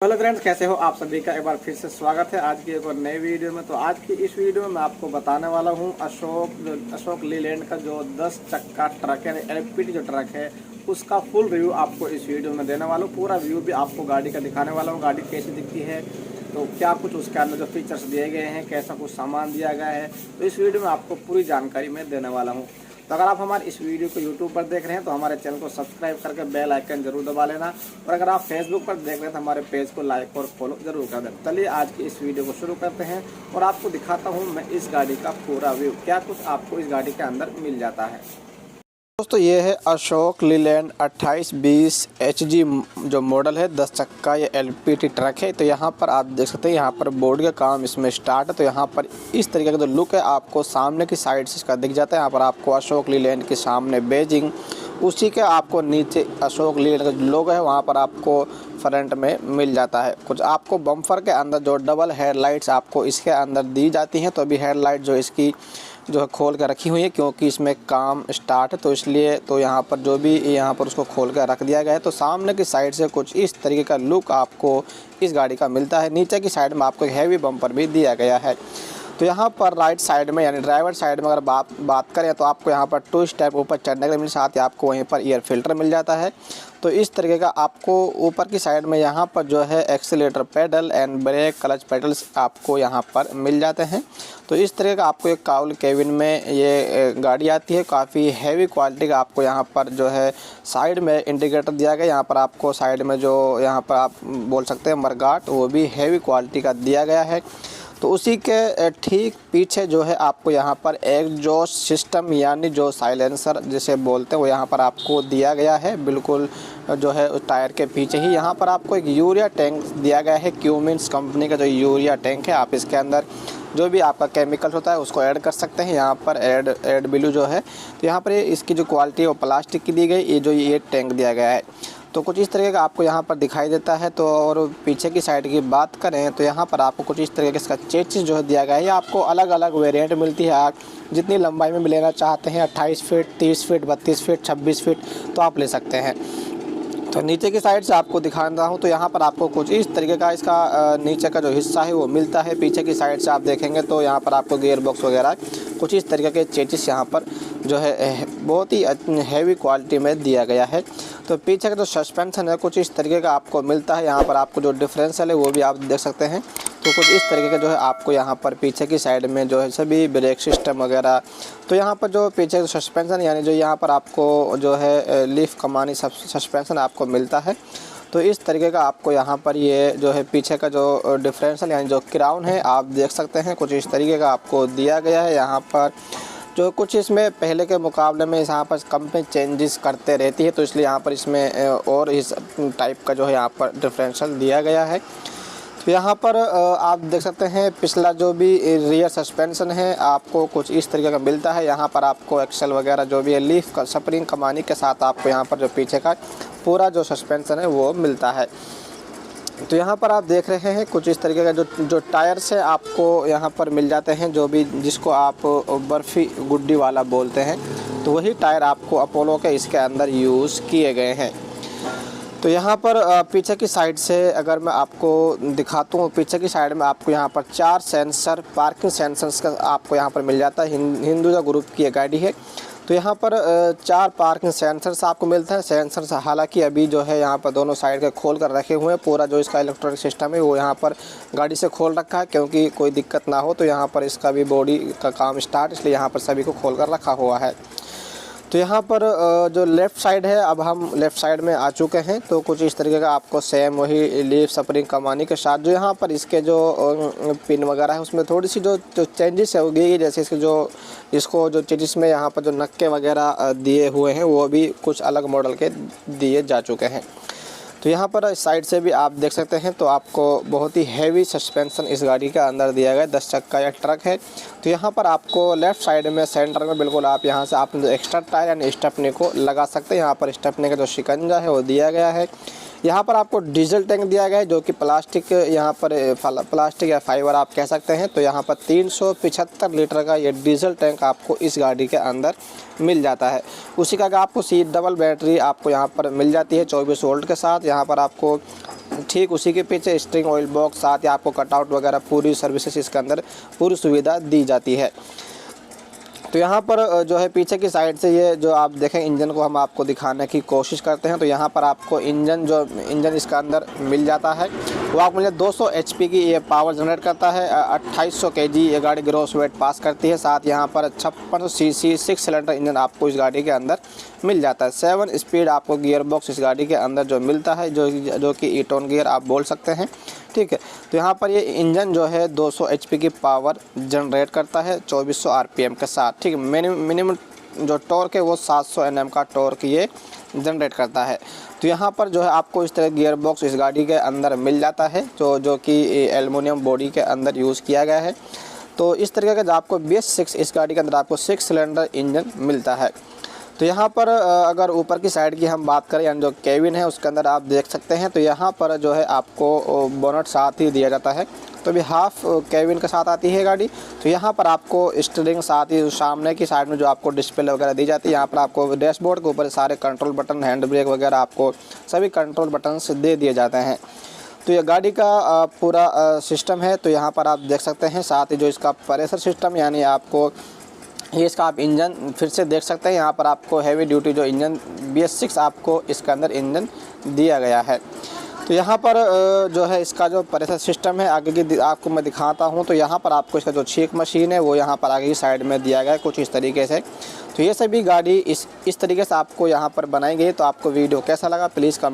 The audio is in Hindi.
हेलो फ्रेंड्स, कैसे हो आप सभी का एक बार फिर से स्वागत है आज की एक और नई वीडियो में। तो आज की इस वीडियो में मैं आपको बताने वाला हूं अशोक लीलैंड का जो 10 चक्का ट्रक है, एलपीटी जो ट्रक है, उसका फुल रिव्यू आपको इस वीडियो में देने वाला हूं। पूरा व्यू भी आपको गाड़ी का दिखाने वाला हूं, गाड़ी कैसी दिखती है, तो क्या कुछ उसके अंदर जो फीचर्स दिए गए हैं, कैसा कुछ सामान दिया गया है, तो इस वीडियो में आपको पूरी जानकारी मैं देने वाला हूँ। तो अगर आप हमारे इस वीडियो को यूट्यूब पर देख रहे हैं तो हमारे चैनल को सब्सक्राइब करके बेल आइकन जरूर दबा लेना, और अगर आप फेसबुक पर देख रहे हैं तो हमारे पेज को लाइक और फॉलो जरूर कर दें। चलिए आज की इस वीडियो को शुरू करते हैं और आपको दिखाता हूं मैं इस गाड़ी का पूरा व्यू, क्या कुछ आपको इस गाड़ी के अंदर मिल जाता है। दोस्तों, ये है अशोक लीलैंड 2820 HG जो मॉडल है, 10 चक्का ये LPT ट्रक है। तो यहाँ पर आप देख सकते हैं, यहाँ पर बोर्ड का काम इसमें स्टार्ट है। तो यहाँ पर इस तरीके का जो लुक है आपको सामने की साइड से इसका दिख जाता है। यहाँ पर आपको अशोक लीलैंड के सामने बेजिंग, उसी के आपको नीचे अशोक लीलैंड का जो लोगो है वहाँ पर आपको फ्रंट में मिल जाता है। कुछ आपको बम्पर के अंदर जो डबल हेडलाइट्स आपको इसके अंदर दी जाती हैं। तो अभी हेडलाइट जो इसकी जो है खोल कर रखी हुई है, क्योंकि इसमें काम स्टार्ट है, तो इसलिए तो यहाँ पर जो भी यहाँ पर उसको खोल कर रख दिया गया है। तो सामने की साइड से कुछ इस तरीके का लुक आपको इस गाड़ी का मिलता है। नीचे की साइड में आपको एक हैवी बम्पर भी दिया गया है। तो यहाँ पर राइट साइड में यानी ड्राइवर साइड में अगर बात करें तो आपको यहाँ पर 2 स्टेप ऊपर चढ़ने के लिए साथ ही आपको वहीं पर एयर फिल्टर मिल जाता है। तो इस तरीके का आपको ऊपर की साइड में यहाँ पर जो है accelerator pedal and break clutch pedals आपको यहाँ पर मिल जाते हैं। तो इस तरीके का आपको एक काउल केबिन में ये गाड़ी आती है। काफ़ी हैवी क्वालिटी का आपको यहाँ पर जो है साइड में इंडिकेटर दिया गया। यहाँ पर आपको साइड में जो यहाँ पर आप बोल सकते हैं मरगाट, वो भी हैवी क्वालिटी का दिया गया है। तो उसी के ठीक पीछे जो है आपको यहाँ पर एग्जॉस्ट सिस्टम यानी जो साइलेंसर जिसे बोलते हैं वो यहाँ पर आपको दिया गया है। बिल्कुल जो है उस टायर के पीछे ही यहाँ पर आपको एक यूरिया टैंक दिया गया है। क्यूमिंस कंपनी का जो यूरिया टैंक है, आप इसके अंदर जो भी आपका केमिकल होता है उसको ऐड कर सकते हैं। यहाँ पर एड बिलू जो है, तो यहाँ पर इसकी जो क्वालिटी है वो प्लास्टिक की दी गई, ये टैंक दिया गया है। तो कुछ इस तरीके का आपको यहाँ पर दिखाई देता है। तो और पीछे की साइड की बात करें तो यहाँ पर आपको कुछ इस तरीके का इसका चेसिस जो है दिया गया है। ये आपको अलग अलग वेरिएंट मिलती है। आप जितनी लंबाई में लेना चाहते हैं, 28 फीट, 30 फीट, 32 फीट, 26 फीट, तो आप ले सकते हैं। तो नीचे की साइड से आपको दिखा रहा हूँ, तो यहाँ पर आपको कुछ इस तरीके का इसका नीचे का जो हिस्सा है वो मिलता है। पीछे की साइड से आप देखेंगे तो यहाँ पर आपको गियर बॉक्स वगैरह कुछ इस तरीके के चेसिस यहाँ पर जो है बहुत ही हैवी क्वालिटी में दिया गया है। तो पीछे का जो सस्पेंशन है कुछ इस तरीके का आपको मिलता है। यहाँ पर आपको जो डिफरेंशियल है वो भी आप देख सकते हैं। तो कुछ इस तरीके का जो है आपको यहाँ पर पीछे की साइड में जो है सभी ब्रेक सिस्टम वगैरह। तो यहाँ पर जो पीछे सस्पेंशन यानी जो यहाँ पर आपको जो है लीफ कमानी सस्पेंशन आपको मिलता है। तो इस तरीके का आपको यहाँ पर ये जो है पीछे का जो डिफरेंशियल यानी जो क्राउन है आप देख सकते हैं, कुछ इस तरीके का आपको दिया गया है। यहाँ पर जो कुछ इसमें पहले के मुकाबले में यहाँ पर कंपनी चेंजेस करते रहती है, तो इसलिए यहाँ पर इसमें और इस टाइप का जो है यहाँ पर डिफरेंशियल दिया गया है। तो यहाँ पर आप देख सकते हैं पिछला जो भी रियर सस्पेंशन है आपको कुछ इस तरीके का मिलता है। यहाँ पर आपको एक्सेल वगैरह जो भी है लीफ का स्प्रिंग कमानी के साथ आपको यहाँ पर जो पीछे का पूरा जो सस्पेंशन है वो मिलता है। तो यहाँ पर आप देख रहे हैं कुछ इस तरीके का जो टायर्स है आपको यहाँ पर मिल जाते हैं, जो भी जिसको आप बर्फ़ी गुड्डी वाला बोलते हैं, तो वही टायर आपको अपोलो के इसके अंदर यूज़ किए गए हैं। तो यहाँ पर पीछे की साइड से अगर मैं आपको दिखाता हूँ, पीछे की साइड में आपको यहाँ पर 4 सेंसर पार्किंग सेंसर्स का आपको यहाँ पर मिल जाता है। हिंदुजा ग्रुप की ये गाड़ी है। तो यहाँ पर 4 पार्किंग सेंसर्स आपको मिलते हैं। सेंसर्स हालांकि अभी जो है यहाँ पर दोनों साइड के खोल कर रखे हुए हैं। पूरा जो इसका इलेक्ट्रॉनिक सिस्टम है वो यहाँ पर गाड़ी से खोल रखा है, क्योंकि कोई दिक्कत ना हो। तो यहाँ पर इसका भी बॉडी का काम स्टार्ट, इसलिए यहाँ पर सभी को खोल कर रखा हुआ है। तो यहाँ पर जो लेफ़्ट साइड है, अब हम लेफ़्ट साइड में आ चुके हैं। तो कुछ इस तरीके का आपको सेम वही लीफ स्प्रिंग कमानी के साथ जो यहाँ पर इसके जो पिन वगैरह है उसमें थोड़ी सी जो चेंजेस है वो गई, जैसे इसके जो इसको जो चेंजेस में यहाँ पर जो नक्के वगैरह दिए हुए हैं वो भी कुछ अलग मॉडल के दिए जा चुके हैं। तो यहाँ पर इस साइड से भी आप देख सकते हैं, तो आपको बहुत ही हैवी सस्पेंशन इस गाड़ी का अंदर दिया गया है। 10 चक्का या ट्रक है। तो यहाँ पर आपको लेफ़्ट साइड में सेंटर में बिल्कुल आप यहाँ से आप एक्स्ट्रा टायर यानी स्टेपनी को लगा सकते हैं। यहाँ पर स्टेपनी का जो शिकंजा है वो दिया गया है। यहाँ पर आपको डीजल टैंक दिया गया है जो कि प्लास्टिक, यहाँ पर प्लास्टिक या फाइबर आप कह सकते हैं। तो यहाँ पर 375 लीटर का ये डीजल टैंक आपको इस गाड़ी के अंदर मिल जाता है। उसी का आपको डबल बैटरी आपको यहाँ पर मिल जाती है 24 वोल्ट के साथ। यहाँ पर आपको ठीक उसी के पीछे स्ट्रिंग ऑयल बॉक्स, साथ ही आपको कटआउट वगैरह पूरी सर्विसेज इसके अंदर पूरी सुविधा दी जाती है। तो यहाँ पर जो है पीछे की साइड से ये जो आप देखें इंजन को हम आपको दिखाने की कोशिश करते हैं। तो यहाँ पर आपको इंजन इसका अंदर मिल जाता है। वो आपको मुझे 200 HP की ये पावर जनरेट करता है। 2800 kg ये गाड़ी ग्रॉस वेट पास करती है। साथ यहाँ पर 5600 cc 6 सिलेंडर इंजन आपको इस गाड़ी के अंदर मिल जाता है। 7 स्पीड आपको गियर बॉक्स इस गाड़ी के अंदर जो मिलता है, जो कि ई-टोन गियर आप बोल सकते हैं, ठीक है। तो यहाँ पर ये इंजन जो है 200 HP की पावर जनरेट करता है 2400 RPM के साथ, ठीक है। मिनिमम जो टॉर्क है वो 700 Nm का टॉर्क ये जनरेट करता है। तो यहाँ पर जो है आपको इस तरह गियर बॉक्स इस गाड़ी के अंदर मिल जाता है जो कि एल्युमिनियम बॉडी के अंदर यूज़ किया गया है। तो इस तरीके का आपको BS6 इस गाड़ी के अंदर आपको 6 सिलेंडर इंजन मिलता है। तो यहाँ पर अगर ऊपर की साइड की हम बात करें, यानी जो केबिन है उसके अंदर आप देख सकते हैं। तो यहाँ पर जो है आपको बोनट साथ ही दिया जाता है। तो भी हाफ केबिन के साथ आती है गाड़ी। तो यहाँ पर आपको स्टीयरिंग, साथ ही सामने की साइड में जो आपको डिस्प्ले वगैरह दी जाती है, यहाँ पर आपको डैशबोर्ड के ऊपर सारे कंट्रोल बटन, हैंड ब्रेक वगैरह आपको सभी कंट्रोल बटन दे दिए जाते हैं। तो ये गाड़ी का पूरा सिस्टम है। तो यहाँ पर आप देख सकते हैं। साथ ही जो इसका प्रेशर सिस्टम, यानी आपको ये इसका आप इंजन फिर से देख सकते हैं। यहाँ पर आपको हैवी ड्यूटी जो इंजन BS6 आपको इसके अंदर इंजन दिया गया है। तो यहाँ पर जो है इसका जो प्रेशर सिस्टम है आगे की आपको मैं दिखाता हूँ। तो यहाँ पर आपको इसका जो चेक मशीन है वो यहाँ पर आगे की साइड में दिया गया है कुछ इस तरीके से। तो ये सभी गाड़ी इस तरीके से आपको यहाँ पर बनाई गई। तो आपको वीडियो कैसा लगा प्लीज़ कमेंट